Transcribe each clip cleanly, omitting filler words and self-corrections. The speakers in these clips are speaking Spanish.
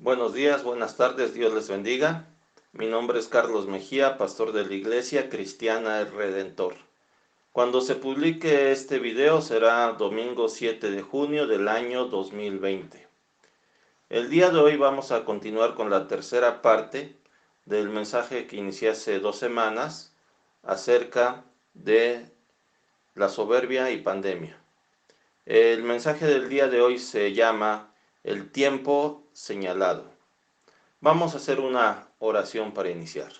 Buenos días, buenas tardes, Dios les bendiga. Mi nombre es Carlos Mejía, pastor de la Iglesia Cristiana El Redentor. Cuando se publique este video será domingo 7 de junio del año 2020. El día de hoy vamos a continuar con la tercera parte del mensaje que inicié hace 2 semanas acerca de la soberbia y pandemia. El mensaje del día de hoy se llama El tiempo señalado. Vamos a hacer una oración para iniciar.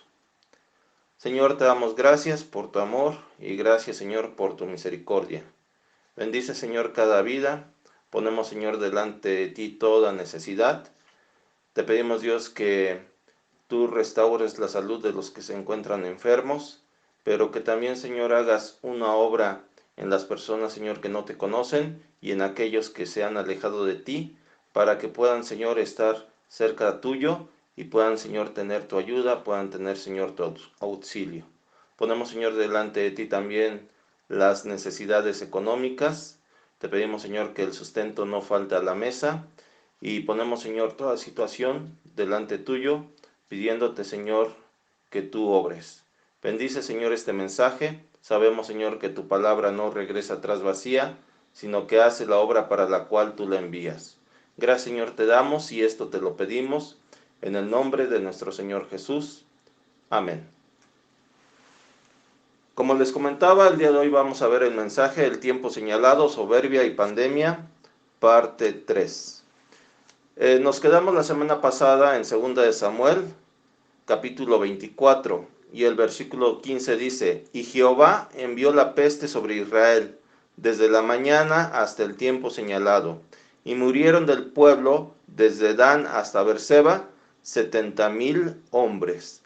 Señor, te damos gracias por tu amor y gracias, Señor, por tu misericordia. Bendice, Señor, cada vida. Ponemos, Señor, delante de ti toda necesidad. Te pedimos, Dios, que tú restaures la salud de los que se encuentran enfermos, pero que también, Señor, hagas una obra en las personas, Señor, que no te conocen y en aquellos que se han alejado de ti, para que puedan, Señor, estar cerca tuyo y puedan, Señor, tener tu ayuda, puedan tener, Señor, tu auxilio. Ponemos, Señor, delante de ti también las necesidades económicas. Te pedimos, Señor, que el sustento no falte a la mesa y ponemos, Señor, toda situación delante tuyo, pidiéndote, Señor, que tú obres. Bendice, Señor, este mensaje. Sabemos, Señor, que tu palabra no regresa atrás vacía, sino que hace la obra para la cual tú la envías. Gracias, Señor, te damos y esto te lo pedimos en el nombre de nuestro Señor Jesús. Amén. Como les comentaba, el día de hoy vamos a ver el mensaje El tiempo señalado, soberbia y pandemia, parte 3. Nos quedamos la semana pasada en 2 de Samuel, capítulo 24, y el versículo 15 dice: Y Jehová envió la peste sobre Israel, desde la mañana hasta el tiempo señalado, y murieron del pueblo, desde Dan hasta Berseba, 70,000 hombres.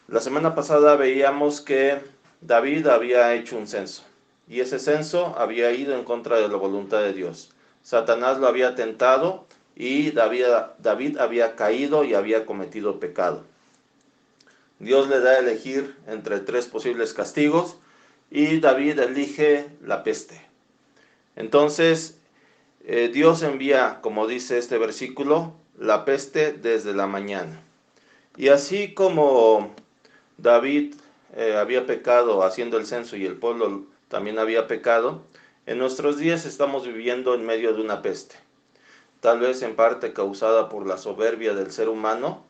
La semana pasada veíamos que David había hecho un censo, y ese censo había ido en contra de la voluntad de Dios. Satanás lo había tentado, y David había caído y había cometido pecado. Dios le da a elegir entre 3 posibles castigos, y David elige la peste. Entonces, Dios envía, como dice este versículo, la peste desde la mañana. Y así como David había pecado haciendo el censo y el pueblo también había pecado, en nuestros días estamos viviendo en medio de una peste. Tal vez en parte causada por la soberbia del ser humano,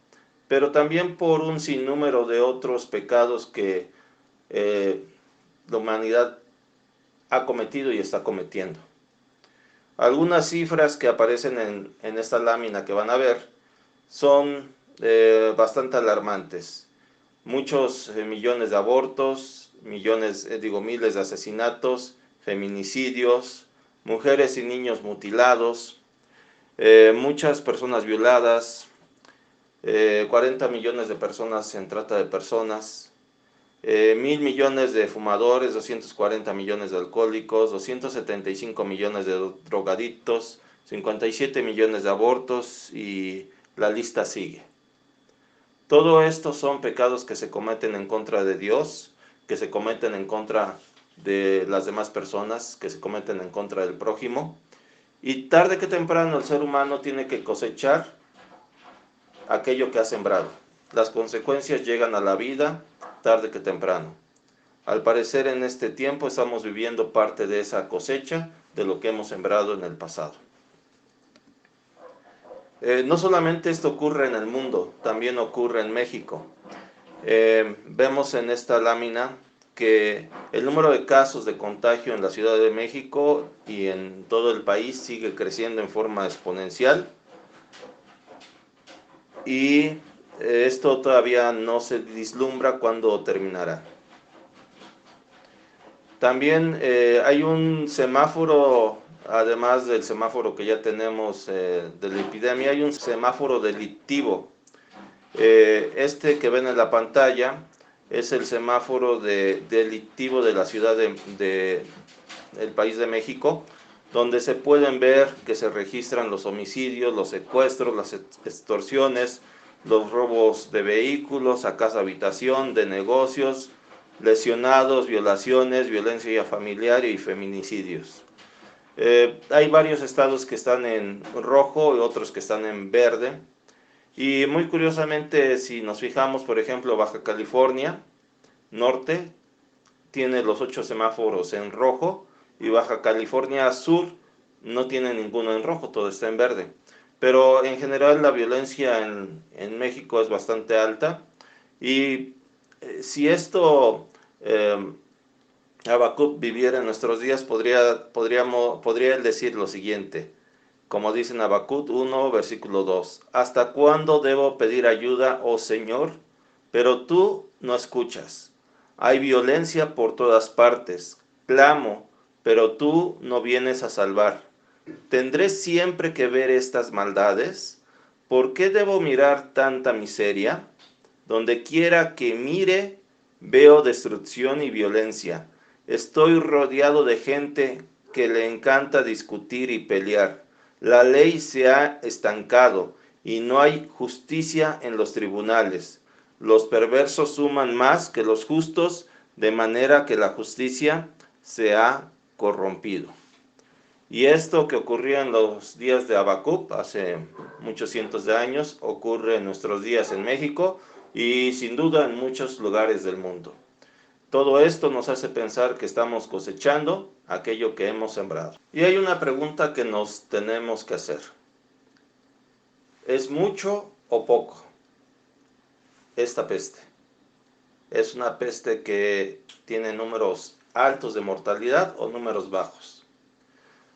pero también por un sinnúmero de otros pecados que la humanidad ha cometido y está cometiendo. Algunas cifras que aparecen en esta lámina que van a ver son bastante alarmantes. Muchos millones de abortos, miles de asesinatos, feminicidios, mujeres y niños mutilados, muchas personas violadas, 40 millones de personas en trata de personas, 1,000 millones de fumadores, 240 millones de alcohólicos, 275 millones de drogadictos, 57 millones de abortos y la lista sigue. Todo esto son pecados que se cometen en contra de Dios, que se cometen en contra de las demás personas, que se cometen en contra del prójimo. Y tarde que temprano el ser humano tiene que cosechar aquello que ha sembrado. Las consecuencias llegan a la vida tarde que temprano. Al parecer en este tiempo estamos viviendo parte de esa cosecha de lo que hemos sembrado en el pasado. No solamente esto ocurre en el mundo, también ocurre en México. Vemos en esta lámina que el número de casos de contagio en la Ciudad de México y en todo el país sigue creciendo en forma exponencial. Y esto todavía no se vislumbra cuándo terminará. También hay un semáforo, además del semáforo que ya tenemos de la epidemia, hay un semáforo delictivo. Este que ven en la pantalla es el semáforo delictivo de la ciudad del país de México, donde se pueden ver que se registran los homicidios, los secuestros, las extorsiones, los robos de vehículos, a casa habitación, de negocios, lesionados, violaciones, violencia familiar y feminicidios. Hay varios estados que están en rojo y otros que están en verde. Y muy curiosamente, si nos fijamos, por ejemplo, Baja California Norte tiene los 8 semáforos en rojo y Baja California Sur no tiene ninguno en rojo, todo está en verde. Pero en general la violencia en México es bastante alta y si esto Habacuc viviera en nuestros días, podría él decir lo siguiente, como dice en Habacuc 1, versículo 2, ¿hasta cuándo debo pedir ayuda, oh Señor? Pero tú no escuchas. Hay violencia por todas partes. Clamo, pero tú no vienes a salvar. ¿Tendré siempre que ver estas maldades? ¿Por qué debo mirar tanta miseria? Donde quiera que mire, veo destrucción y violencia. Estoy rodeado de gente que le encanta discutir y pelear. La ley se ha estancado y no hay justicia en los tribunales. Los perversos suman más que los justos, de manera que la justicia se ha corrompido. Y esto que ocurría en los días de Habacuc, hace muchos cientos de años, ocurre en nuestros días en México y sin duda en muchos lugares del mundo. Todo esto nos hace pensar que estamos cosechando aquello que hemos sembrado. Y hay una pregunta que nos tenemos que hacer. ¿Es mucho o poco esta peste? ¿Es una peste que tiene números altos de mortalidad o números bajos?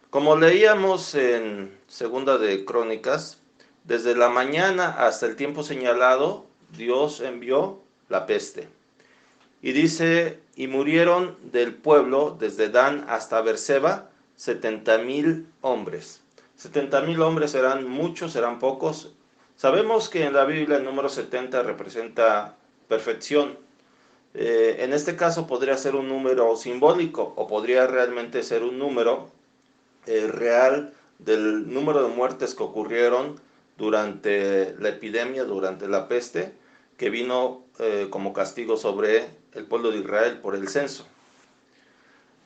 Como leíamos en Segunda de Crónicas, desde la mañana hasta el tiempo señalado, Dios envió la peste. Y dice, y murieron del pueblo, desde Dan hasta Berseba, 70,000 hombres. 70,000 hombres serán muchos, serán pocos. Sabemos que en la Biblia el número 70 representa perfección. En este caso podría ser un número simbólico o podría realmente ser un número real del número de muertes que ocurrieron durante la epidemia, durante la peste, que vino como castigo sobre el pueblo de Israel por el censo.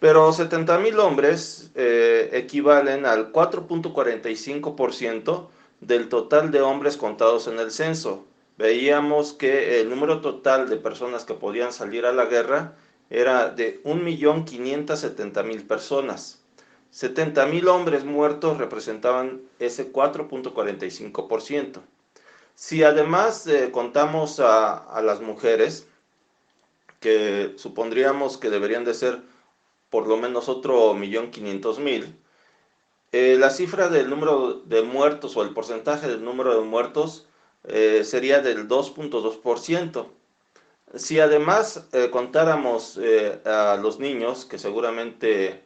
Pero 70,000 hombres equivalen al 4.45% del total de hombres contados en el censo. Veíamos que el número total de personas que podían salir a la guerra era de 1.570.000 personas. 70,000 hombres muertos representaban ese 4.45%. Si además contamos a las mujeres, que supondríamos que deberían de ser por lo menos otro 1.500.000, la cifra del número de muertos o el porcentaje del número de muertos sería del 2.2%. Si además contáramos a los niños, que seguramente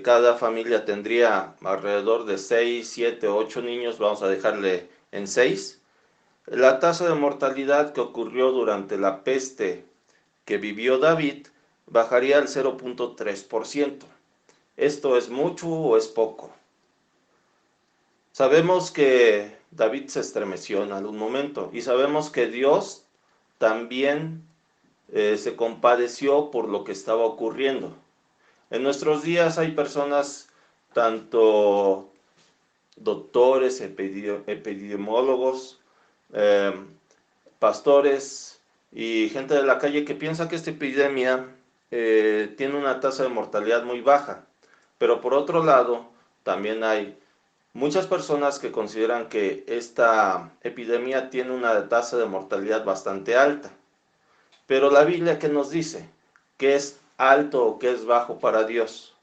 cada familia tendría alrededor de 6, 7, 8 niños, vamos a dejarle en 6, la tasa de mortalidad que ocurrió durante la peste que vivió David bajaría al 0.3%. ¿Esto es mucho o es poco? Sabemos que David se estremeció en algún momento y sabemos que Dios también se compadeció por lo que estaba ocurriendo. En nuestros días hay personas, tanto doctores, epidemiólogos, eh, pastores y gente de la calle que piensa que esta epidemia tiene una tasa de mortalidad muy baja. Pero por otro lado, también hay muchas personas que consideran que esta epidemia tiene una tasa de mortalidad bastante alta. Pero la Biblia, ¿qué nos dice? ¿Qué es alto o qué es bajo para Dios?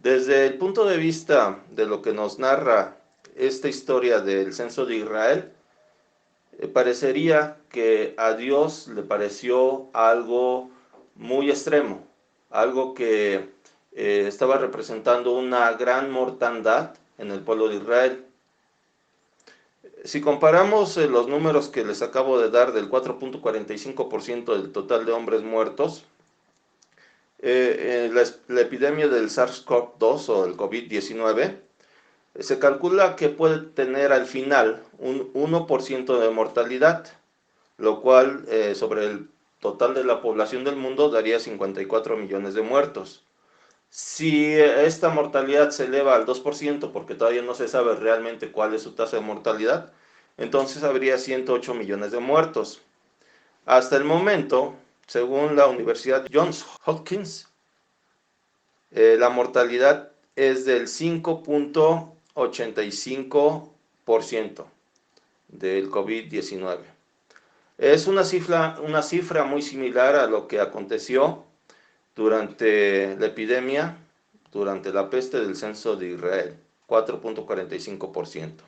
Desde el punto de vista de lo que nos narra esta historia del censo de Israel, parecería que a Dios le pareció algo muy extremo, algo que estaba representando una gran mortandad en el pueblo de Israel. Si comparamos los números que les acabo de dar del 4.45% del total de hombres muertos, la epidemia del SARS-CoV-2 o el COVID-19, se calcula que puede tener al final un 1% de mortalidad, lo cual sobre el total de la población del mundo daría 54 millones de muertos. Si esta mortalidad se eleva al 2%, porque todavía no se sabe realmente cuál es su tasa de mortalidad, entonces habría 108 millones de muertos. Hasta el momento, según la Universidad Johns Hopkins, la mortalidad es del 5.85% del COVID-19. Es una cifra muy similar a lo que aconteció durante la epidemia, durante la peste del censo de Israel, 4.45%.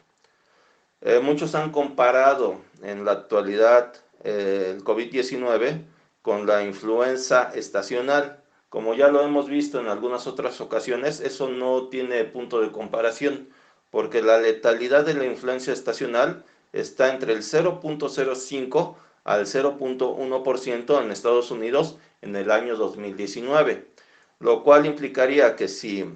Muchos han comparado en la actualidad el COVID-19 con la influenza estacional. Como ya lo hemos visto en algunas otras ocasiones, eso no tiene punto de comparación, porque la letalidad de la influenza estacional está entre el 0.05 al 0.1% en Estados Unidos en el año 2019, lo cual implicaría que si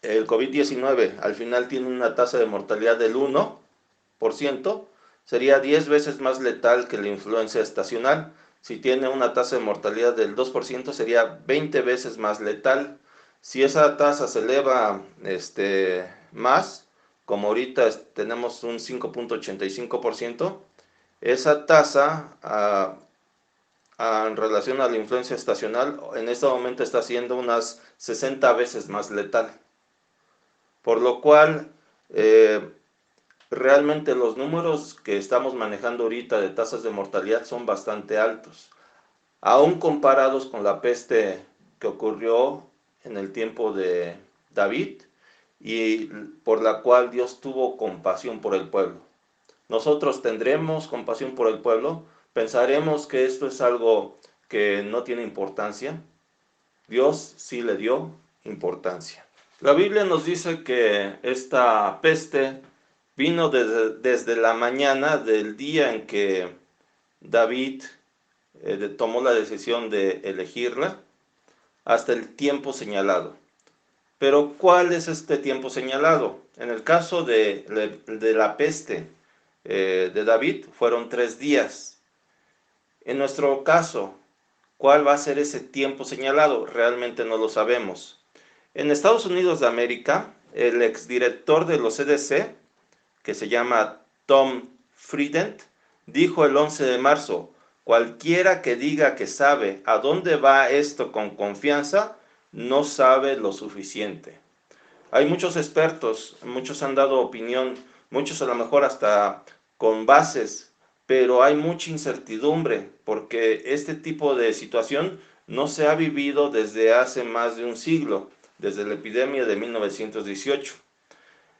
el COVID-19 al final tiene una tasa de mortalidad del 1%, sería 10 veces más letal que la influenza estacional. Si tiene una tasa de mortalidad del 2%, sería 20 veces más letal. Si esa tasa se eleva más, como ahorita tenemos un 5.85%, esa tasa en relación a la influenza estacional en este momento está siendo unas 60 veces más letal. Por lo cual, realmente los números que estamos manejando ahorita de tasas de mortalidad son bastante altos, aún comparados con la peste que ocurrió en el tiempo de David y por la cual Dios tuvo compasión por el pueblo. Nosotros tendremos compasión por el pueblo, pensaremos que esto es algo que no tiene importancia. Dios sí le dio importancia. La Biblia nos dice que esta peste vino desde la mañana del día en que David tomó la decisión de elegirla hasta el tiempo señalado. Pero ¿cuál es este tiempo señalado? En el caso de la peste de David fueron 3 días. En nuestro caso, ¿cuál va a ser ese tiempo señalado? Realmente no lo sabemos. En Estados Unidos de América, el exdirector de los CDC, que se llama Tom Frieden, dijo el 11 de marzo, cualquiera que diga que sabe a dónde va esto con confianza, no sabe lo suficiente. Hay muchos expertos, muchos han dado opinión, muchos a lo mejor hasta con bases, pero hay mucha incertidumbre porque este tipo de situación no se ha vivido desde hace más de un siglo, desde la epidemia de 1918.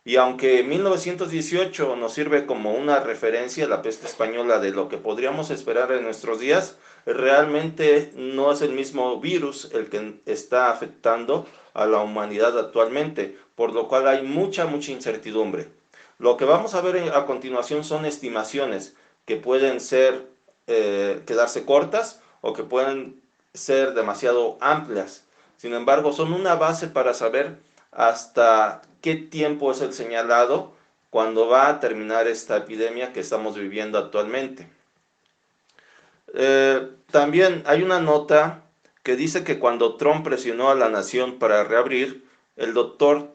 Y aunque 1918 nos sirve como una referencia, la peste española, de lo que podríamos esperar en nuestros días, realmente no es el mismo virus el que está afectando a la humanidad actualmente, por lo cual hay mucha incertidumbre. Lo que vamos a ver a continuación son estimaciones que pueden ser, quedarse cortas o que pueden ser demasiado amplias. Sin embargo, son una base para saber hasta qué tiempo es el señalado cuando va a terminar esta epidemia que estamos viviendo actualmente. También hay una nota que dice que cuando Trump presionó a la nación para reabrir, el doctor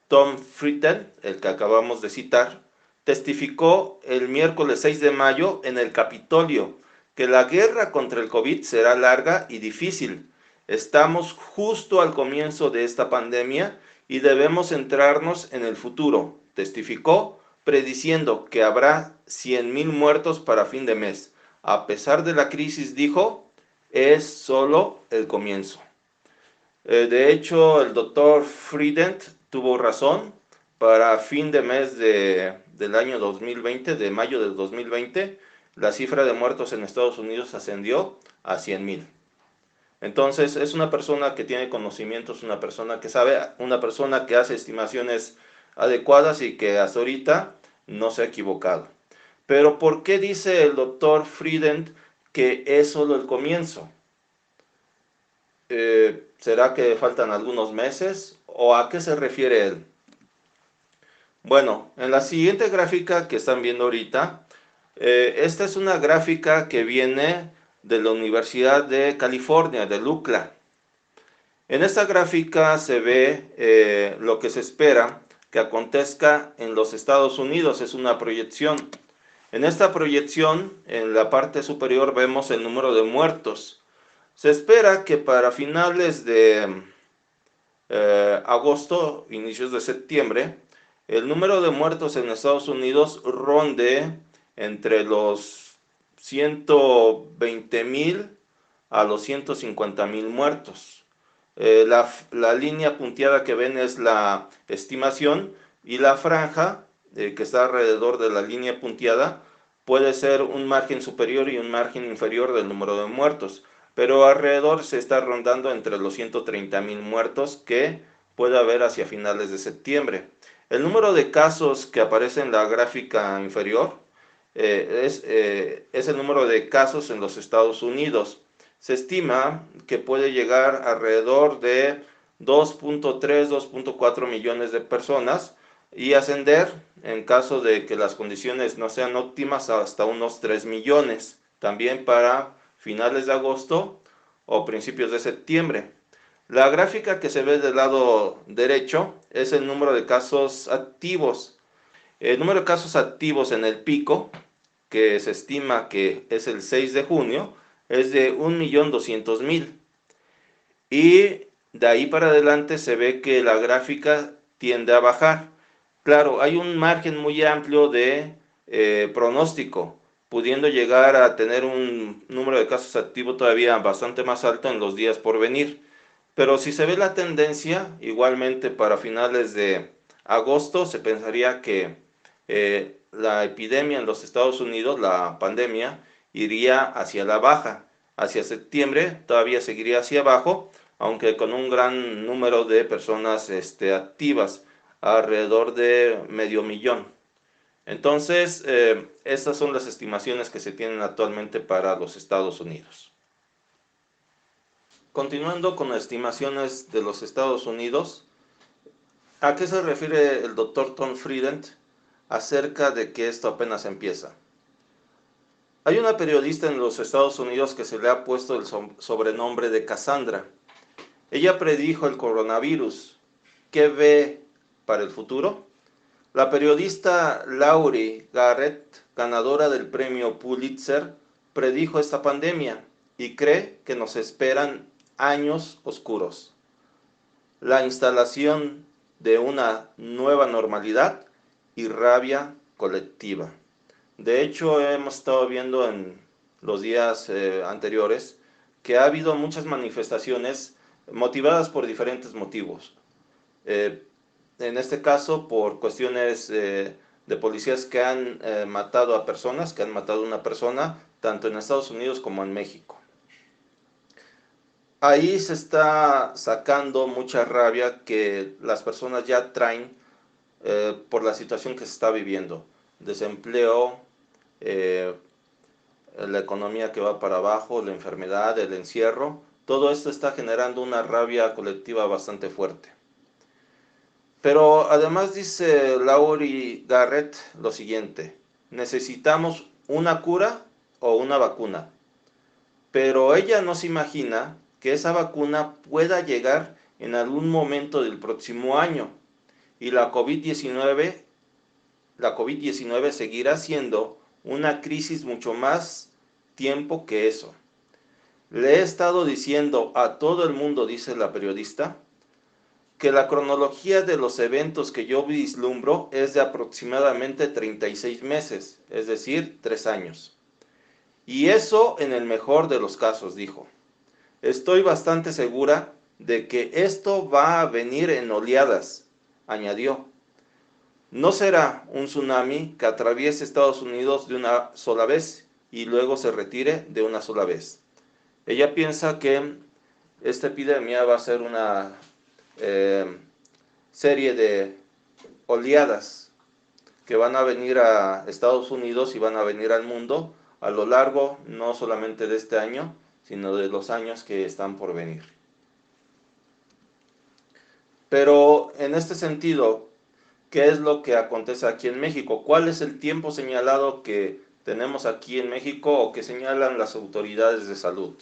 Tom Frieden, el que acabamos de citar, testificó el miércoles 6 de mayo en el Capitolio que la guerra contra el COVID será larga y difícil. Estamos justo al comienzo de esta pandemia y debemos centrarnos en el futuro, testificó, prediciendo que habrá 100,000 muertos para fin de mes. A pesar de la crisis, dijo, es solo el comienzo. De hecho, el doctor Frieden tuvo razón. Para fin de mes del año 2020, de mayo del 2020, la cifra de muertos en Estados Unidos ascendió a 100,000. Entonces, es una persona que tiene conocimientos, una persona que sabe, una persona que hace estimaciones adecuadas y que hasta ahorita no se ha equivocado. Pero ¿por qué dice el doctor Frieden que es solo el comienzo? ¿Será que faltan algunos meses? ¿O a qué se refiere él? Bueno, en la siguiente gráfica que están viendo ahorita, esta es una gráfica que viene de la Universidad de California, de UCLA. En esta gráfica se ve lo que se espera que acontezca en los Estados Unidos, es una proyección. En esta proyección, en la parte superior vemos el número de muertos. Se espera que para finales de agosto, inicios de septiembre, el número de muertos en Estados Unidos ronde entre los 120,000 a los 150,000 muertos. La línea punteada que ven es la estimación y la franja que está alrededor de la línea punteada puede ser un margen superior y un margen inferior del número de muertos, pero alrededor se está rondando entre los 130,000 muertos que puede haber hacia finales de septiembre. El número de casos que aparece en la gráfica inferior es el número de casos en los Estados Unidos. Se estima que puede llegar alrededor de 2.3, 2.4 millones de personas y ascender, en caso de que las condiciones no sean óptimas, hasta unos 3 millones, también para finales de agosto o principios de septiembre. La gráfica que se ve del lado derecho es el número de casos activos. El número de casos activos en el pico, que se estima que es el 6 de junio, es de 1.200.000. Y de ahí para adelante se ve que la gráfica tiende a bajar. Claro, hay un margen muy amplio de pronóstico, pudiendo llegar a tener un número de casos activos todavía bastante más alto en los días por venir. Pero si se ve la tendencia, igualmente para finales de agosto se pensaría que la epidemia en los Estados Unidos, la pandemia, iría hacia la baja. Hacia septiembre todavía seguiría hacia abajo, aunque con un gran número de personas activas, alrededor de 500,000. Entonces, estas son las estimaciones que se tienen actualmente para los Estados Unidos. Continuando con las estimaciones de los Estados Unidos, ¿a qué se refiere el doctor Tom Frieden acerca de que esto apenas empieza? Hay una periodista en los Estados Unidos que se le ha puesto el sobrenombre de Cassandra. Ella predijo el coronavirus. ¿Qué ve para el futuro? La periodista Laurie Garrett, ganadora del premio Pulitzer, predijo esta pandemia y cree que nos esperan años oscuros. La instalación de una nueva normalidad y rabia colectiva. De hecho, hemos estado viendo en los días anteriores que ha habido muchas manifestaciones motivadas por diferentes motivos. En este caso, por cuestiones de policías que han matado a personas, que han matado a una persona, tanto en Estados Unidos como en México. Ahí se está sacando mucha rabia que las personas ya traen por la situación que se está viviendo. Desempleo, la economía que va para abajo, la enfermedad, el encierro, todo esto está generando una rabia colectiva bastante fuerte. Pero además dice Laurie Garrett lo siguiente: necesitamos una cura o una vacuna. Pero ella no se imagina que esa vacuna pueda llegar en algún momento del próximo año. Y la COVID-19 seguirá siendo una crisis mucho más tiempo que eso. Le he estado diciendo a todo el mundo, dice la periodista, que la cronología de los eventos que yo vislumbro es de aproximadamente 36 meses, es decir, 3 años. Y eso en el mejor de los casos, dijo. Estoy bastante segura de que esto va a venir en oleadas, añadió. No será un tsunami que atraviese Estados Unidos de una sola vez y luego se retire de una sola vez. Ella piensa que esta epidemia va a ser una serie de oleadas que van a venir a Estados Unidos y van a venir al mundo a lo largo no solamente de este año, sino de los años que están por venir. Pero en este sentido, ¿qué es lo que acontece aquí en México? ¿Cuál es el tiempo señalado que tenemos aquí en México o que señalan las autoridades de salud?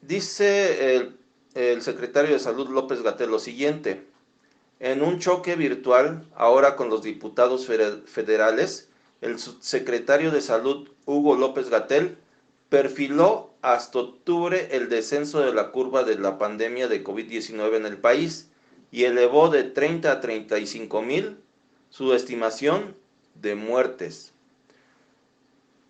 Dice el secretario de Salud López-Gatell lo siguiente: En un choque virtual, ahora con los diputados federales, el subsecretario de Salud, Hugo López-Gatell, perfiló hasta octubre el descenso de la curva de la pandemia de COVID-19 en el país y elevó de 30 a 35,000 su estimación de muertes.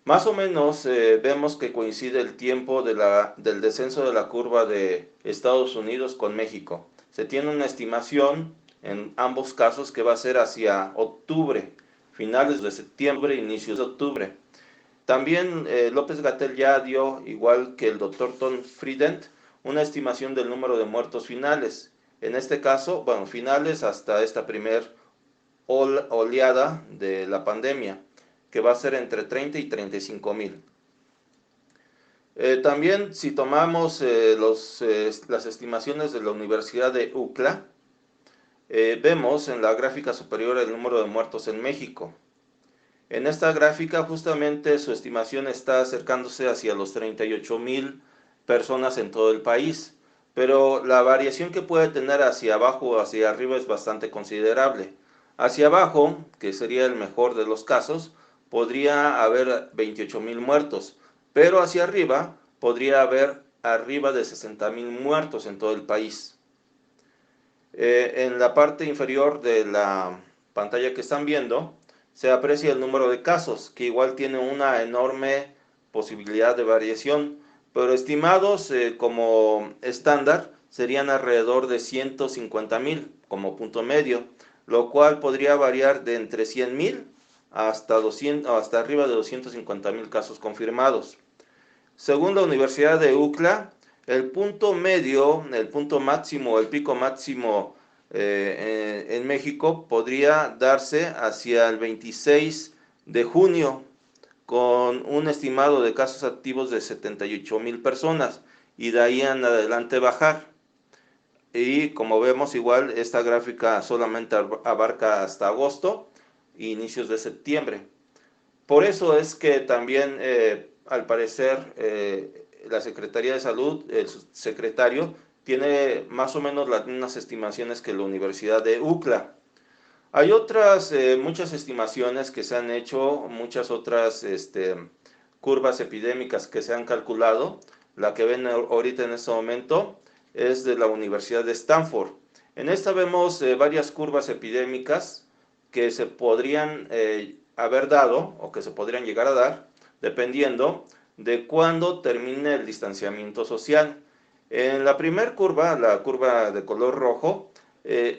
Más o menos vemos que coincide el tiempo del descenso de la curva de Estados Unidos con México. Se tiene una estimación en ambos casos que va a ser hacia octubre, finales de septiembre, inicios de octubre. También López-Gatell ya dio, igual que el doctor Tom Frieden, una estimación del número de muertos finales. En este caso, bueno, finales hasta esta primer oleada de la pandemia, que va a ser entre 30 y 35,000. También, si tomamos las estimaciones de la Universidad de UCLA, vemos en la gráfica superior el número de muertos en México. En esta gráfica justamente su estimación está acercándose hacia los 38,000 personas en todo el país, pero la variación que puede tener hacia abajo o hacia arriba es bastante considerable. Hacia abajo, que sería el mejor de los casos, podría haber 28,000 muertos, pero hacia arriba podría haber arriba de 60,000 muertos en todo el país. En la parte inferior de la pantalla que están viendo, se aprecia el número de casos, que igual tiene una enorme posibilidad de variación, pero estimados como estándar serían alrededor de 150,000 como punto medio, lo cual podría variar de entre 100,000 hasta arriba de 250,000 casos confirmados. Según la Universidad de UCLA, el punto medio, el punto máximo, el pico máximo en México podría darse hacia el 26 de junio, con un estimado de casos activos de 78,000 personas, y de ahí en adelante bajar. Y como vemos, igual esta gráfica solamente abarca hasta agosto e inicios de septiembre. Por eso es que también, al parecer, la Secretaría de Salud, el secretario, tiene más o menos las mismas estimaciones que la Universidad de UCLA. Hay otras, muchas estimaciones que se han hecho, muchas otras curvas epidémicas que se han calculado. La que ven ahorita en este momento es de la Universidad de Stanford. En esta vemos varias curvas epidémicas que se podrían haber dado o que se podrían llegar a dar dependiendo de cuándo termine el distanciamiento social. En la primera curva, la curva de color rojo,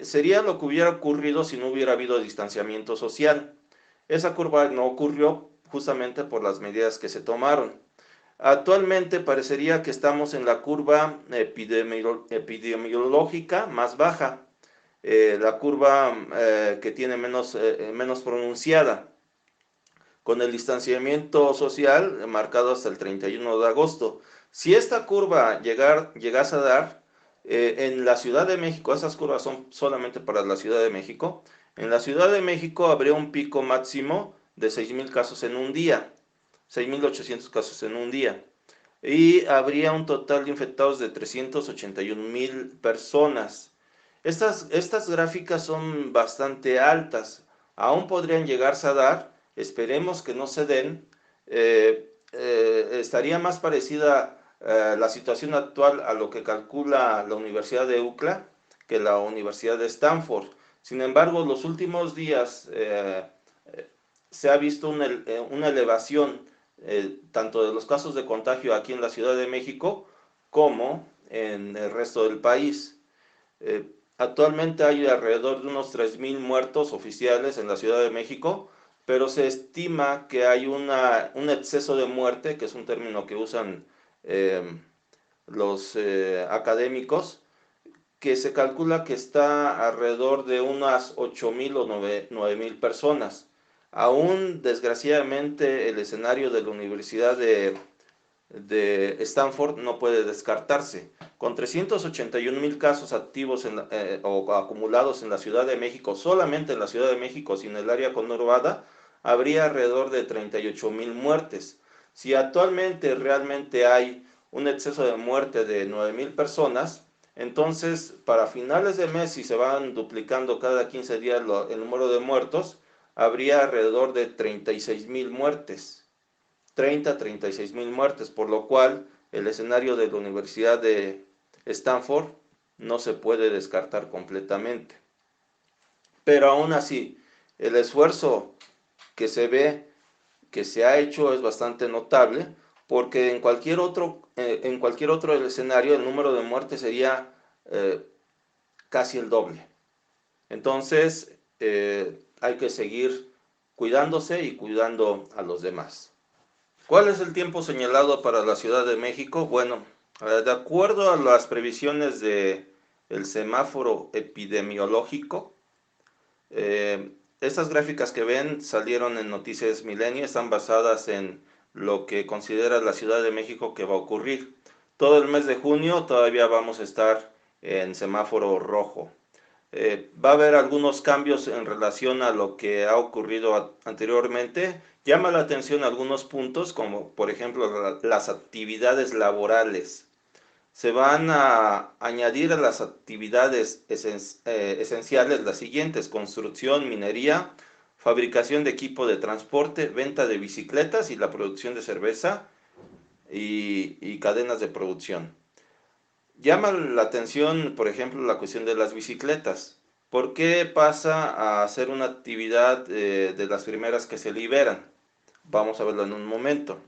sería lo que hubiera ocurrido si no hubiera habido distanciamiento social. Esa curva no ocurrió justamente por las medidas que se tomaron. Actualmente parecería que estamos en la curva epidemiológica más baja, la curva que tiene menos pronunciada, con el distanciamiento social marcado hasta el 31 de agosto. Si esta curva llegase a dar, en la Ciudad de México, esas curvas son solamente para la Ciudad de México, en la Ciudad de México habría un pico máximo de 6,000 casos en un día, 6,800 casos en un día, y habría un total de infectados de 381,000 personas. Estas gráficas son bastante altas, aún podrían llegarse a dar, esperemos que no se den. Estaría más parecida la situación actual a lo que calcula la Universidad de UCLA que la Universidad de Stanford. Sin embargo, los últimos días se ha visto una elevación tanto de los casos de contagio aquí en la Ciudad de México como en el resto del país. Actualmente hay alrededor de unos 3,000 muertos oficiales en la Ciudad de México, pero se estima que hay un exceso de muerte, que es un término que usan los académicos, que se calcula que está alrededor de unas 8,000 o 9,000 personas. Aún, desgraciadamente, el escenario de la Universidad de Stanford no puede descartarse. Con 381,000 casos activos o acumulados en la Ciudad de México, solamente en la Ciudad de México, sin el área conurbada, habría alrededor de 38,000 muertes. Si actualmente realmente hay un exceso de muerte de 9,000 personas, Entonces, para finales de mes, si se van duplicando cada 15 días el número de muertos, habría alrededor de 36,000 muertes. 36,000 muertes, por lo cual el escenario de la Universidad de Stanford no se puede descartar completamente. Pero aún así, el esfuerzo que se ve que se ha hecho es bastante notable, porque en cualquier otro escenario el número de muertes sería casi el doble. Entonces, hay que seguir cuidándose y cuidando a los demás. ¿Cuál es el tiempo señalado para la Ciudad de México? Bueno, de acuerdo a las previsiones del semáforo epidemiológico, estas gráficas que ven salieron en Noticias Milenio, están basadas en lo que considera la Ciudad de México que va a ocurrir. Todo el mes de junio todavía vamos a estar en semáforo rojo. Va a haber algunos cambios en relación a lo que ha ocurrido anteriormente. Llama la atención algunos puntos, como por ejemplo las actividades laborales. Se van a añadir a las actividades esenciales las siguientes: construcción, minería, fabricación de equipo de transporte, venta de bicicletas y la producción de cerveza y cadenas de producción. Llama la atención, por ejemplo, la cuestión de las bicicletas. ¿Por qué pasa a ser una actividad de las primeras que se liberan? Vamos a verlo en un momento.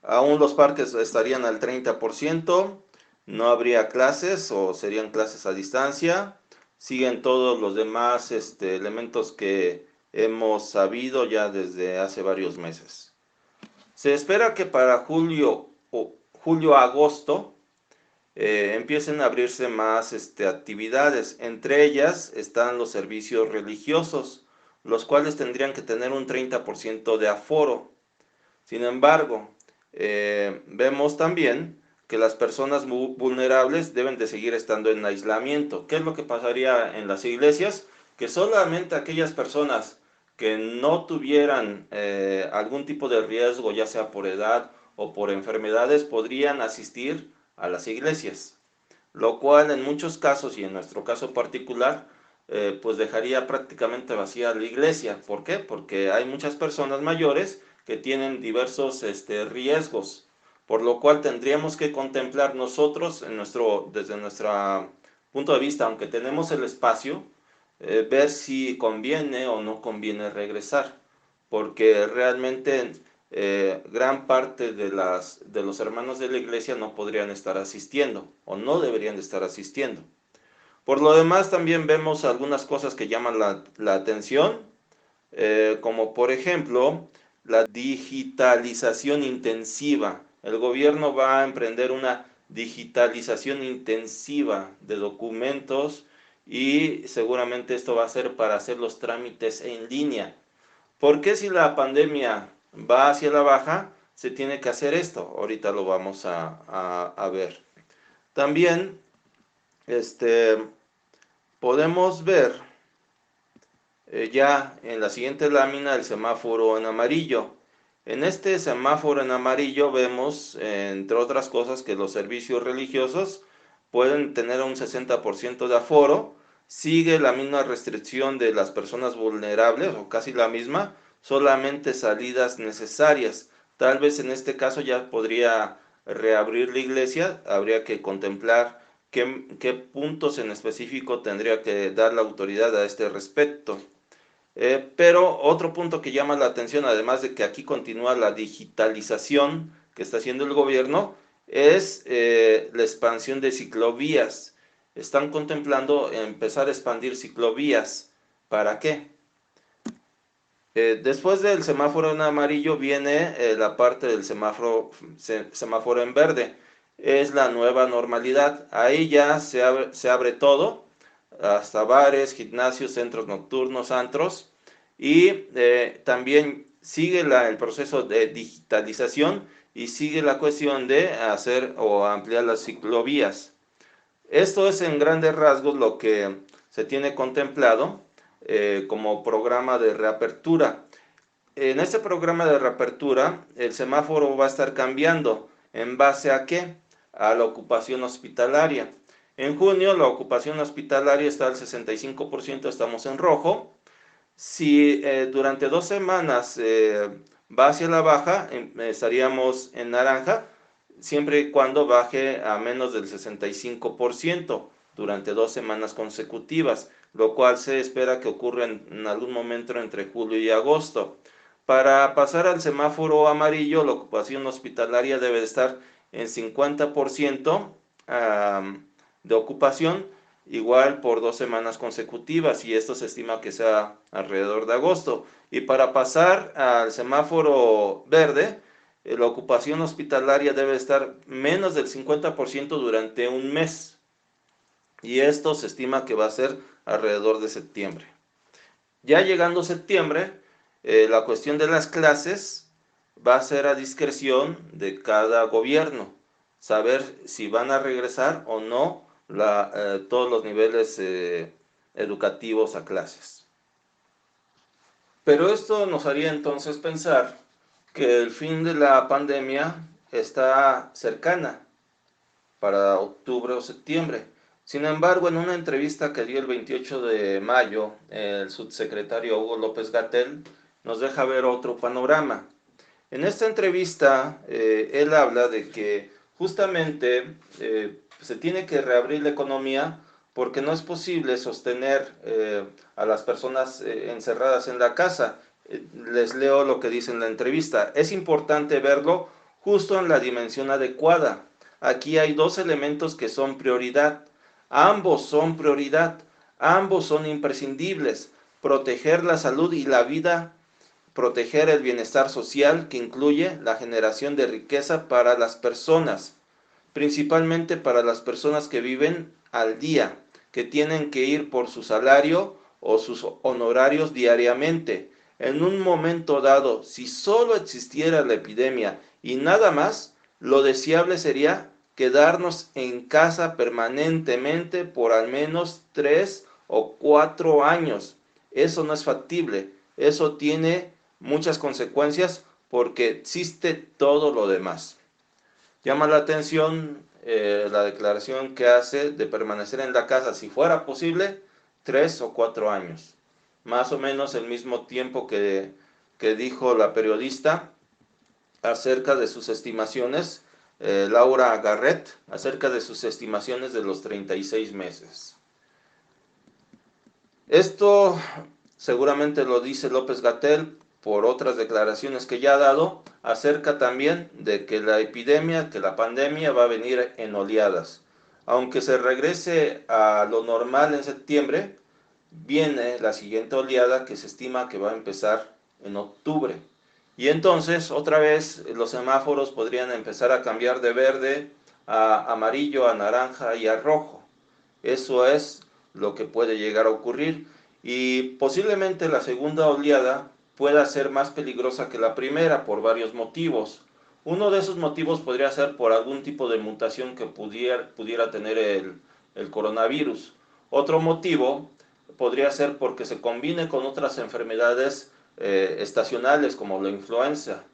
Aún los parques estarían al 30%, no habría clases o serían clases a distancia. Siguen todos los demás elementos que hemos sabido ya desde hace varios meses. Se espera que para julio-agosto empiecen a abrirse más actividades. Entre ellas están los servicios religiosos, los cuales tendrían que tener un 30% de aforo. Sin embargo, vemos también que las personas vulnerables deben de seguir estando en aislamiento. ¿Qué es lo que pasaría en las iglesias? Que solamente aquellas personas que no tuvieran algún tipo de riesgo, ya sea por edad o por enfermedades, podrían asistir a las iglesias, lo cual en muchos casos y en nuestro caso particular, pues dejaría prácticamente vacía la iglesia. ¿Por qué? Porque hay muchas personas mayores que tienen diversos riesgos, por lo cual tendríamos que contemplar nosotros desde nuestro punto de vista, aunque tenemos el espacio, ver si conviene o no conviene regresar, porque realmente gran parte de los hermanos de la iglesia no podrían estar asistiendo o no deberían de estar asistiendo. Por lo demás, también vemos algunas cosas que llaman la atención, como por ejemplo la digitalización intensiva. El gobierno va a emprender una digitalización intensiva de documentos y seguramente esto va a ser para hacer los trámites en línea. ¿Por qué si la pandemia va hacia la baja se tiene que hacer esto? Ahorita lo vamos a ver. También podemos ver ya en la siguiente lámina el semáforo en amarillo. En este semáforo en amarillo vemos, entre otras cosas, que los servicios religiosos pueden tener un 60% de aforo. Sigue la misma restricción de las personas vulnerables, o casi la misma, solamente salidas necesarias. Tal vez en este caso ya podría reabrir la iglesia, habría que contemplar qué puntos en específico tendría que dar la autoridad a este respecto. Pero otro punto que llama la atención, además de que aquí continúa la digitalización que está haciendo el gobierno, es la expansión de ciclovías. Están contemplando empezar a expandir ciclovías. ¿Para qué? Después del semáforo en amarillo viene la parte del semáforo en verde. Es la nueva normalidad. Ahí ya se abre todo, hasta bares, gimnasios, centros nocturnos, antros. Y también sigue el proceso de digitalización y sigue la cuestión de hacer o ampliar las ciclovías. Esto es en grandes rasgos lo que se tiene contemplado como programa de reapertura. En este programa de reapertura, el semáforo va a estar cambiando. ¿En base a qué? A la ocupación hospitalaria. En junio la ocupación hospitalaria está al 65%, estamos en rojo. Si durante 2 semanas va hacia la baja, estaríamos en naranja, siempre y cuando baje a menos del 65% durante 2 semanas consecutivas, lo cual se espera que ocurra en algún momento entre julio y agosto. Para pasar al semáforo amarillo, la ocupación hospitalaria debe estar en 50% de ocupación, igual por 2 semanas consecutivas, y esto se estima que sea alrededor de agosto. Y para pasar al semáforo verde, la ocupación hospitalaria debe estar menos del 50% durante un mes, y esto se estima que va a ser alrededor de septiembre. Ya llegando septiembre, la cuestión de las clases va a ser a discreción de cada gobierno, saber si van a regresar o no todos los niveles educativos a clases. Pero esto nos haría entonces pensar que el fin de la pandemia está cercana para octubre o septiembre. Sin embargo, en una entrevista que dio el 28 de mayo, el subsecretario Hugo López-Gatell nos deja ver otro panorama. En esta entrevista, él habla de que justamente se tiene que reabrir la economía porque no es posible sostener a las personas encerradas en la casa. Les leo lo que dice en la entrevista. Es importante verlo justo en la dimensión adecuada. Aquí hay 2 elementos que son prioridad. Ambos son prioridad, ambos son imprescindibles. Proteger la salud y la vida, proteger el bienestar social, que incluye la generación de riqueza para las personas, principalmente para las personas que viven al día, que tienen que ir por su salario o sus honorarios diariamente. En un momento dado, si solo existiera la epidemia y nada más, lo deseable sería quedarnos en casa permanentemente por al menos 3 o 4 años. Eso no es factible, eso tiene muchas consecuencias porque existe todo lo demás. Llama la atención la declaración que hace de permanecer en la casa, si fuera posible, 3 o 4 años. Más o menos el mismo tiempo que dijo la periodista acerca de sus estimaciones, Laura Garrett, acerca de sus estimaciones de los 36 meses. Esto seguramente lo dice López-Gatell por otras declaraciones que ya ha dado acerca también de que la epidemia, que la pandemia va a venir en oleadas. Aunque se regrese a lo normal en septiembre, viene la siguiente oleada que se estima que va a empezar en octubre. Y entonces otra vez los semáforos podrían empezar a cambiar de verde a amarillo, a naranja y a rojo. Eso es lo que puede llegar a ocurrir, y posiblemente la segunda oleada pueda ser más peligrosa que la primera por varios motivos. Uno de esos motivos podría ser por algún tipo de mutación que pudiera tener el coronavirus. Otro motivo podría ser porque se combine con otras enfermedades estacionales como la influenza.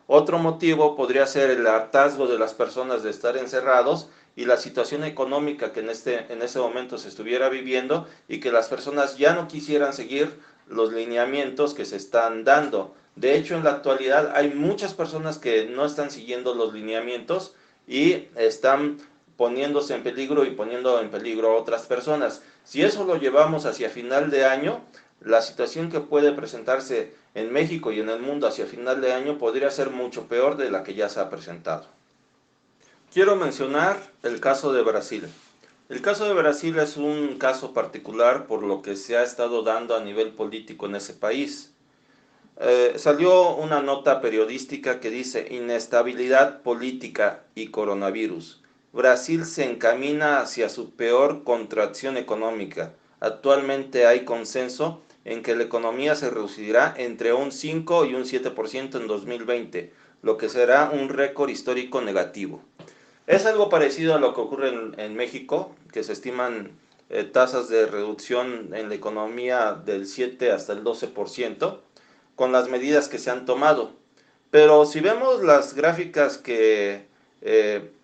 Otro motivo podría ser el hartazgo de las personas de estar encerrados y la situación económica que en ese momento se estuviera viviendo, y que las personas ya no quisieran seguir los lineamientos que se están dando. De hecho, en la actualidad hay muchas personas que no están siguiendo los lineamientos y están poniéndose en peligro y poniendo en peligro a otras personas. Si eso lo llevamos hacia final de año, la situación que puede presentarse en México y en el mundo hacia final de año podría ser mucho peor de la que ya se ha presentado. Quiero mencionar el caso de Brasil. El caso de Brasil es un caso particular por lo que se ha estado dando a nivel político en ese país. Salió una nota periodística que dice: inestabilidad política y coronavirus. Brasil se encamina hacia su peor contracción económica. Actualmente hay consenso en que la economía se reducirá entre un 5 y un 7% en 2020, lo que será un récord histórico negativo. Es algo parecido a lo que ocurre en México, que se estiman tasas de reducción en la economía del 7 hasta el 12%, con las medidas que se han tomado. Pero si vemos las gráficas que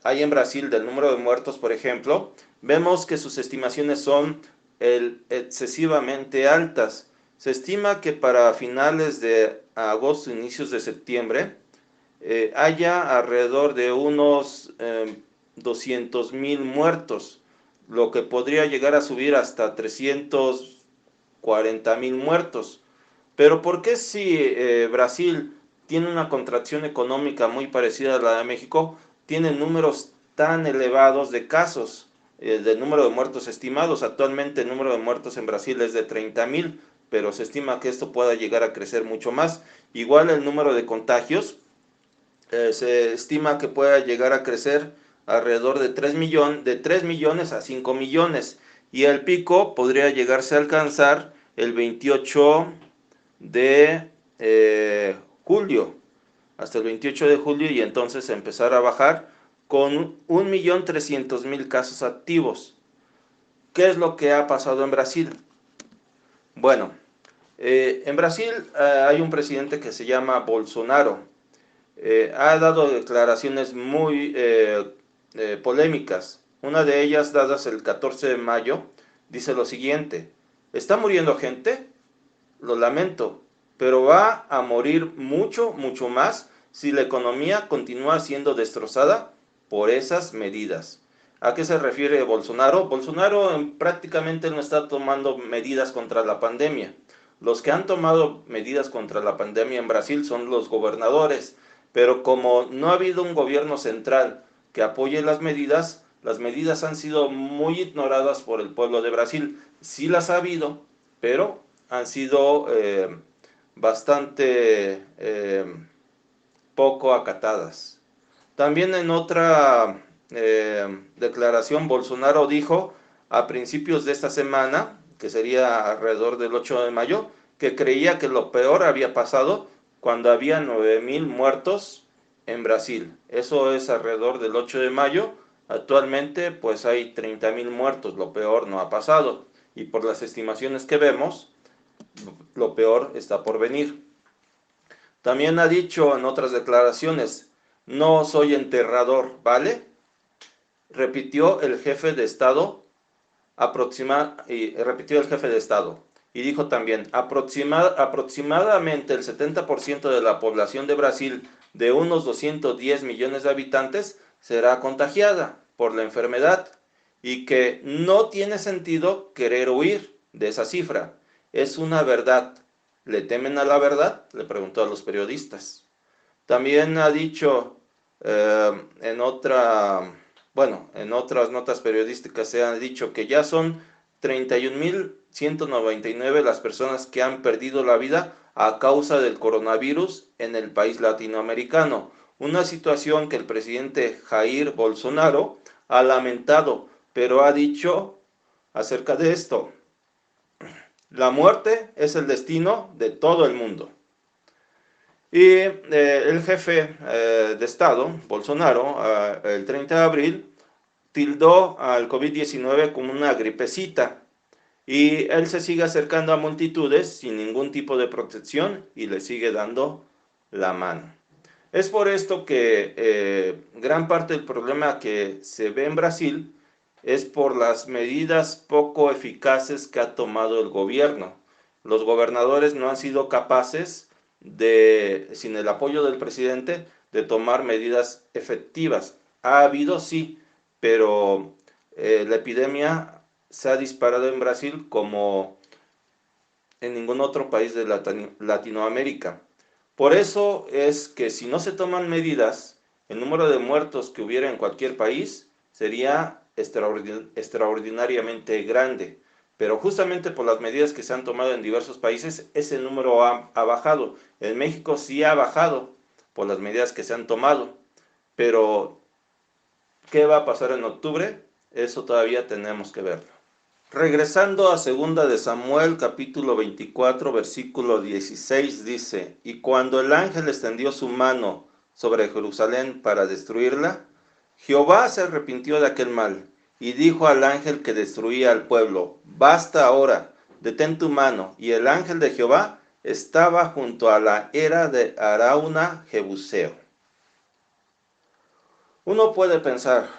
hay en Brasil del número de muertos, por ejemplo, vemos que sus estimaciones son excesivamente altas. Se estima que para finales de agosto, inicios de septiembre, haya alrededor de unos 200,000 muertos, lo que podría llegar a subir hasta 340,000 muertos. Pero ¿por qué si Brasil tiene una contracción económica muy parecida a la de México, tiene números tan elevados de casos, de número de muertos estimados? Actualmente el número de muertos en Brasil es de 30,000, pero se estima que esto pueda llegar a crecer mucho más. Igual el número de contagios se estima que pueda llegar a crecer alrededor de 3 millones a 5 millones, y el pico podría llegarse a alcanzar el 28 de julio, hasta el 28 de julio, y entonces empezar a bajar con 1.300.000 casos activos. ¿Qué es lo que ha pasado en Brasil? Bueno, en Brasil hay un presidente que se llama Bolsonaro. Ha dado declaraciones muy polémicas. Una de ellas, dadas el 14 de mayo, dice lo siguiente: ¿está muriendo gente? Lo lamento, pero va a morir mucho, mucho más si la economía continúa siendo destrozada por esas medidas. ¿A qué se refiere Bolsonaro? Bolsonaro prácticamente no está tomando medidas contra la pandemia. Los que han tomado medidas contra la pandemia en Brasil son los gobernadores, pero como no ha habido un gobierno central que apoye las medidas han sido muy ignoradas por el pueblo de Brasil. Sí las ha habido, pero han sido bastante poco acatadas. También en otra declaración, Bolsonaro dijo a principios de esta semana, que sería alrededor del 8 de mayo, que creía que lo peor había pasado cuando había 9,000 muertos en Brasil. Eso es alrededor del 8 de mayo. Actualmente pues hay 30,000 muertos, lo peor no ha pasado. Y por las estimaciones que vemos, lo peor está por venir. También ha dicho en otras declaraciones: no soy enterrador, ¿vale? Repitió el jefe de Estado, y dijo también: aproximadamente el 70% de la población de Brasil, de unos 210 millones de habitantes, será contagiada por la enfermedad, y que no tiene sentido querer huir de esa cifra. Es una verdad. ¿Le temen a la verdad?, le preguntó a los periodistas. También ha dicho en otras notas periodísticas se ha dicho que ya son 31,199 las personas que han perdido la vida a causa del coronavirus en el país latinoamericano. Una situación que el presidente Jair Bolsonaro ha lamentado, pero ha dicho acerca de esto: la muerte es el destino de todo el mundo. Y el jefe de Estado, Bolsonaro, el 30 de abril, tildó al COVID-19 como una gripecita, y él se sigue acercando a multitudes sin ningún tipo de protección y le sigue dando la mano. Es por esto que gran parte del problema que se ve en Brasil es por las medidas poco eficaces que ha tomado el gobierno. Los gobernadores no han sido capaces sin el apoyo del presidente, de tomar medidas efectivas. Ha habido, sí, pero la epidemia se ha disparado en Brasil como en ningún otro país de Latinoamérica. Por eso es que si no se toman medidas, el número de muertos que hubiera en cualquier país sería extraordinariamente grande. Pero justamente por las medidas que se han tomado en diversos países, ese número ha bajado. En México sí ha bajado por las medidas que se han tomado. Pero, ¿qué va a pasar en octubre? Eso todavía tenemos que verlo. Regresando a 2 de Samuel, capítulo 24, versículo 16, dice: y cuando el ángel extendió su mano sobre Jerusalén para destruirla, Jehová se arrepintió de aquel mal, y dijo al ángel que destruía al pueblo: basta ahora, detén tu mano. Y el ángel de Jehová estaba junto a la era de Arauna Jebuseo. Uno puede pensar: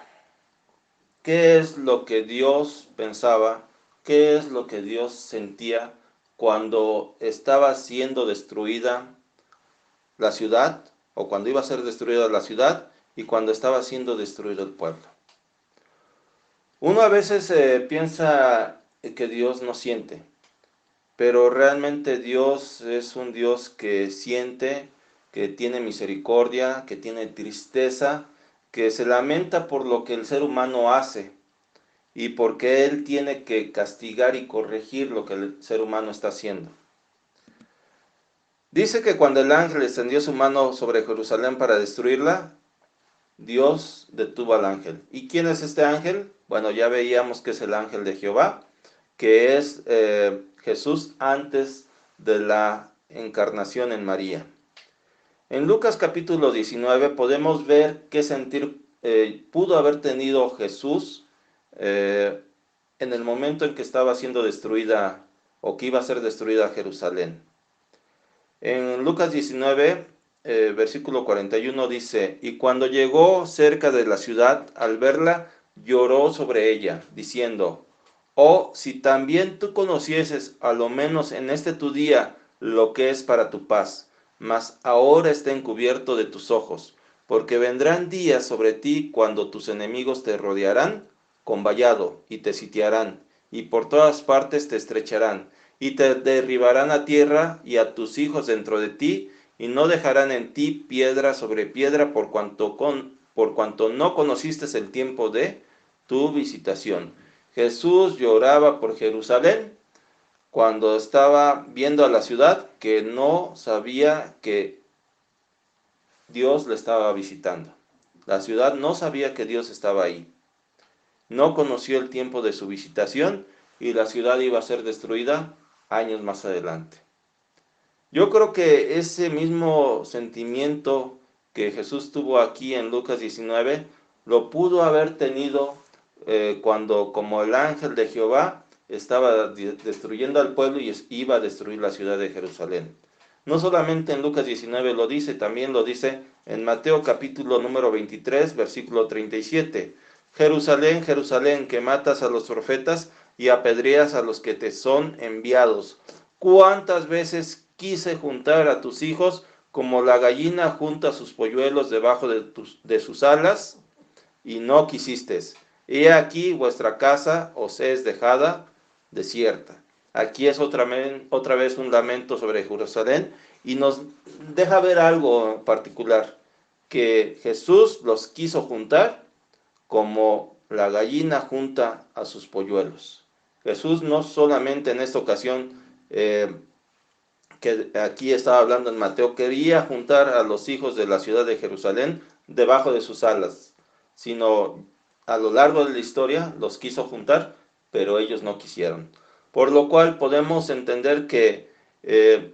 ¿qué es lo que Dios pensaba? ¿Qué es lo que Dios sentía cuando estaba siendo destruida la ciudad, o cuando iba a ser destruida la ciudad, y cuando estaba siendo destruido el pueblo? Uno a veces piensa que Dios no siente, pero realmente Dios es un Dios que siente, que tiene misericordia, que tiene tristeza, que se lamenta por lo que el ser humano hace y porque Él tiene que castigar y corregir lo que el ser humano está haciendo. Dice que cuando el ángel extendió su mano sobre Jerusalén para destruirla, Dios detuvo al ángel. ¿Y quién es este ángel? Bueno, ya veíamos que es el ángel de Jehová, que es Jesús antes de la encarnación en María. En Lucas capítulo 19 podemos ver qué sentir pudo haber tenido Jesús en el momento en que estaba siendo destruida o que iba a ser destruida Jerusalén. En Lucas 19, versículo 41 dice, y cuando llegó cerca de la ciudad, al verla, lloró sobre ella, diciendo, oh, si también tú conocieses, a lo menos en este tu día, lo que es para tu paz, mas ahora está encubierto de tus ojos, porque vendrán días sobre ti cuando tus enemigos te rodearán con vallado y te sitiarán, y por todas partes te estrecharán, y te derribarán a tierra y a tus hijos dentro de ti, y no dejarán en ti piedra sobre piedra por cuanto no conociste el tiempo de tu visitación. Jesús lloraba por Jerusalén cuando estaba viendo a la ciudad que no sabía que Dios le estaba visitando. La ciudad no sabía que Dios estaba ahí. No conoció el tiempo de su visitación y la ciudad iba a ser destruida años más adelante. Yo creo que ese mismo sentimiento que Jesús tuvo aquí en Lucas 19, lo pudo haber tenido cuando como el ángel de Jehová estaba destruyendo al pueblo y iba a destruir la ciudad de Jerusalén. No solamente en Lucas 19 lo dice, también lo dice en Mateo capítulo número 23, versículo 37. Jerusalén, Jerusalén, que matas a los profetas y apedreas a los que te son enviados. ¿Cuántas veces quise juntar a tus hijos como la gallina junta sus polluelos debajo de sus alas? Y no quisistes. He aquí vuestra casa os es dejada desierta. Aquí es otra vez un lamento sobre Jerusalén y nos deja ver algo particular, que Jesús los quiso juntar como la gallina junta a sus polluelos. Jesús no solamente en esta ocasión, que aquí estaba hablando en Mateo, quería juntar a los hijos de la ciudad de Jerusalén debajo de sus alas, sino a lo largo de la historia los quiso juntar, pero ellos no quisieron. Por lo cual podemos entender que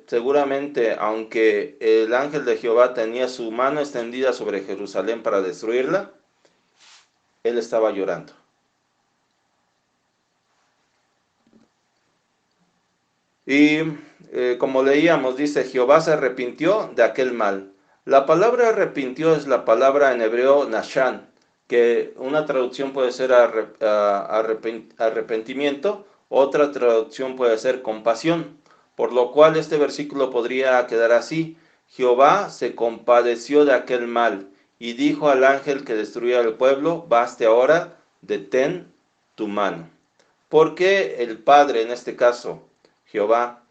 seguramente, aunque el ángel de Jehová tenía su mano extendida sobre Jerusalén para destruirla, él estaba llorando. Y como leíamos, dice, Jehová se arrepintió de aquel mal. La palabra arrepintió es la palabra en hebreo nashan, que una traducción puede ser arrepentimiento, otra traducción puede ser compasión, por lo cual este versículo podría quedar así: Jehová se compadeció de aquel mal y dijo al ángel que destruía el pueblo, baste ahora, detén tu mano. ¿Por qué el Padre, en este caso Jehová,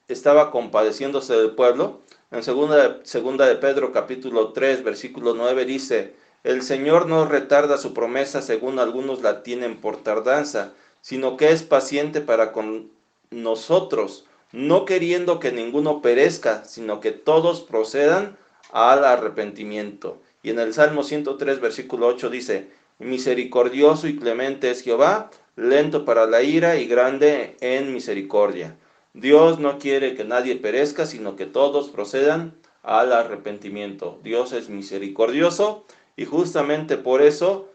estaba compadeciéndose del pueblo? En segunda de Pedro capítulo 3 versículo 9 dice, el Señor no retarda su promesa según algunos la tienen por tardanza, sino que es paciente para con nosotros, no queriendo que ninguno perezca, sino que todos procedan al arrepentimiento. Y en el Salmo 103 versículo 8 dice, misericordioso y clemente es Jehová, lento para la ira y grande en misericordia. Dios no quiere que nadie perezca, sino que todos procedan al arrepentimiento. Dios es misericordioso y justamente por eso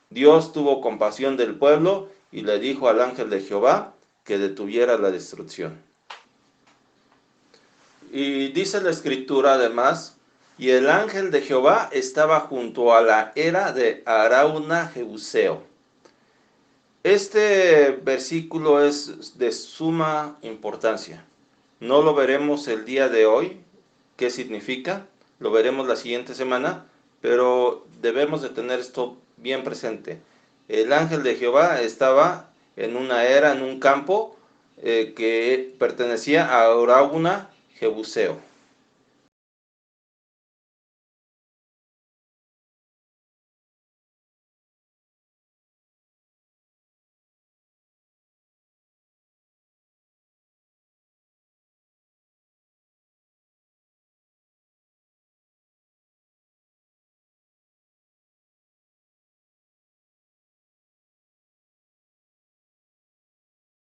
Dios tuvo compasión del pueblo y le dijo al ángel de Jehová que detuviera la destrucción. Y dice la escritura además Y el ángel de Jehová estaba junto a la era de Arauna Jebuseo. Este versículo es de suma importancia. No lo veremos el día de hoy, qué significa, lo veremos la siguiente semana, pero debemos de tener esto bien presente. El ángel de Jehová estaba en una era, en un campo que pertenecía a Arauna Jebuseo.